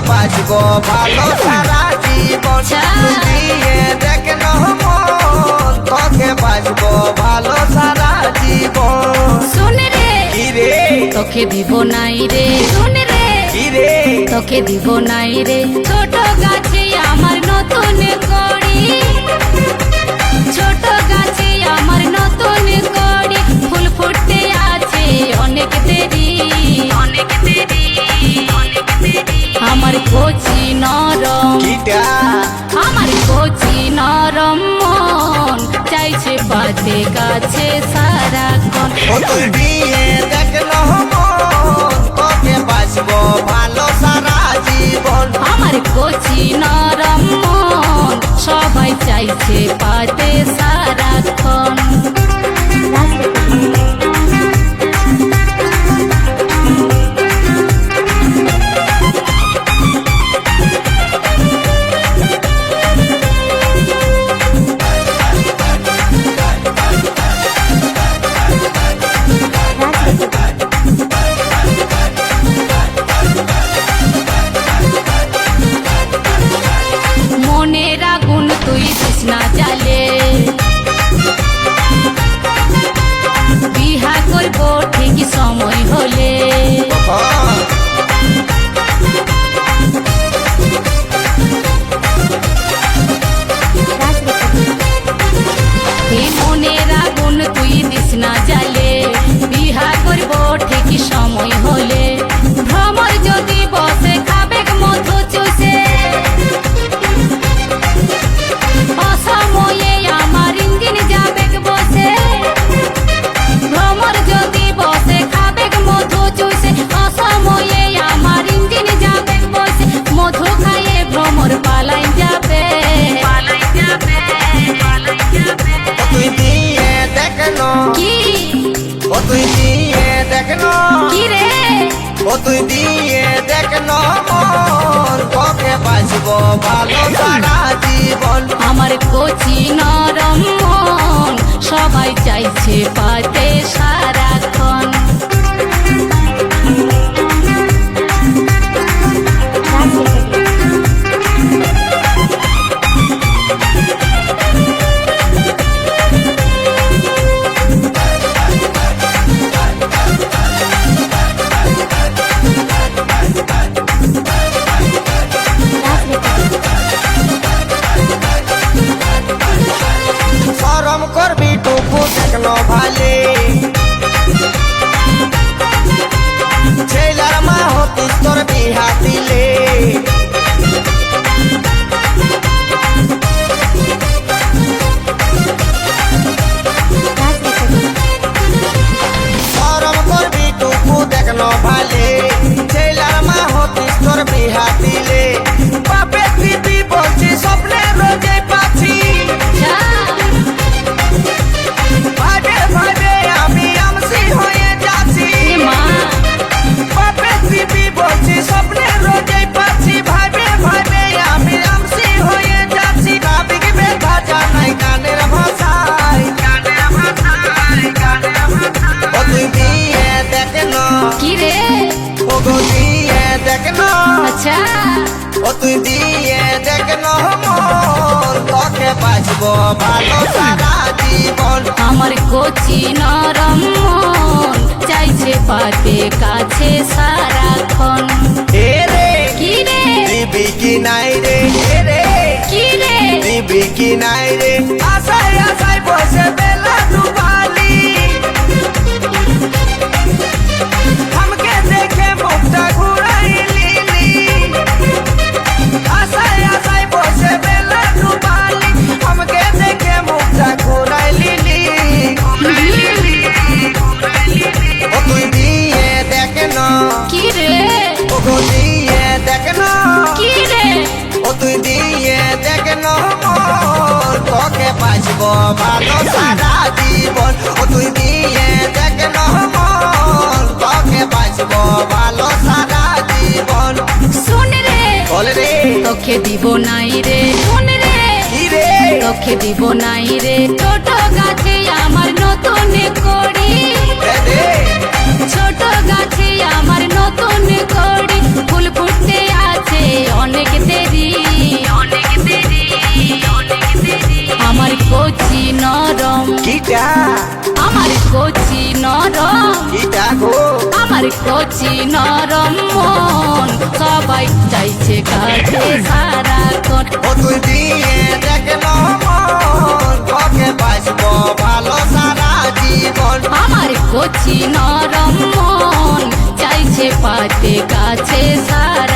বাঁচবো ভালো সারা জীবন তুই দিয়ে দেখন মন তোকে বাঁচবো ভালো সারা জীবন। শুনে রে কি রে তোকে দিব নাই রে, শুনে রে কি রে তোকে দিব নাই রে, ছোট গাছে আমার নতুন কড়ি, ছোট গাছে আমার নতুন কড়ি, ফুল ফুটতে আছে অনেক দেরি, অনেক দেরি, অনেক দেরি। আমার কচি নরম, কিটা আমার কচি নরম মন চাইছে পাতে গাছে সারাক্ষণ। ও তুই দিয়ে দেখন মন তোকে বাঁচবো ভালো সারা জীবন। আমার কচি নরম মন সবাই চাইছে পাতে সারাক্ষণ। মনের আগুন তুই দিস না জ্বালে, বিহা করবো ঠিক সময় হলে। এই মনের আগুন তুই দিস না জ্বালে, বিহা করবো ঠিক সময় হলে। ভ্রমর যদি বসে খাবে মধু চুষে, অসময়ে আমার ইঞ্জিন যাবে বসে। ভ্রমর যদি বসে খাবে মধু চুষে, অসময়ে আমার ইঞ্জিন যাবে বসে। মধু খাইয়ে ভ্রমর পালাই যাবে, পালাই যাবে, পালাই যাবে। ও তুই দিয়ে দেখন কি ও তুই দিয়ে দেখন কি রে ও তুই দিয়ে দেখন মন তোকে বাঁচবো ভালো সারা জীবন। আমার কচি নরম মন সবাই চাইছে পাতে সারাক্ষণ। শরম করবি টুকু দেখন ভালে, ছেলার মা হতিস তোর বিহা দিলে। শরম করবি টুকু দেখন ভালে, ছেলার মা হতিস তোর বিহা দিলে। বাপে দিদি বলছি স্বপ্নে রোজে পাচ্ছি, ভাবে ভাবে আমি আমসি হয়ে যাচ্ছি। মা বাপে দিদি বলছি স্বপ্নে রোজে পাচ্ছি, ভাবে ভাবে আমি আমসি হয়ে যাচ্ছি। কাবিক বেধা জানাই গানের ভাষায়, গানের ভাষায়, গানের ভাষায়। ও তুই দিয়ে দেখন কি রে ও গো দিয়ে দেখন আচ্ছা ও তুই দিয়ে দেখন মন তোকে বাঁচবো ভালো সারা জীবন। আমার কচি নরম মন চাইছে পাতে কাছে সারাক্ষণ। এ রে কি রে দিবি কি নাই রে, এ রে কি রে দিবি কি নাই রে, আশায় আশায় বসে বেলা ডুবালি। हमके देखे मुक्ता घुराई लीली, आशाय आशाय बसे बेला डुबाली। हमके देखे मुक्ता घुराई लीली, घुराई लीली, घुराई लीली। ओ तुई दिए देखन কি রে ओ गो दिए देखन কি রে ও তুই দিয়ে দেখন মন তোকে বাঁচবো ভালো সারা জীবন। ও তুই দিয়ে দেখন মন তোকে বাঁচবো ভালো সারা জীবন। শুন রে বল রে তোকে দিব নাই রে, শুন রে কি রে তোকে দিব নাই রে, ছোট গাছে আমার নতুন কড়ি, দে দে ছোট গাছে আমার নতুন কড়ি, ফুল ফুটতে আছে নরম ইটা গো আমার কচি নরম মন সবাই চাইছে কাছে সারাক্ষণ ও তুই দিয়ে দেখলো মন তোকে বাসবো ভালো সারা জীবন আমার কচি নরম মন চাইছে পাতে কাছে সারা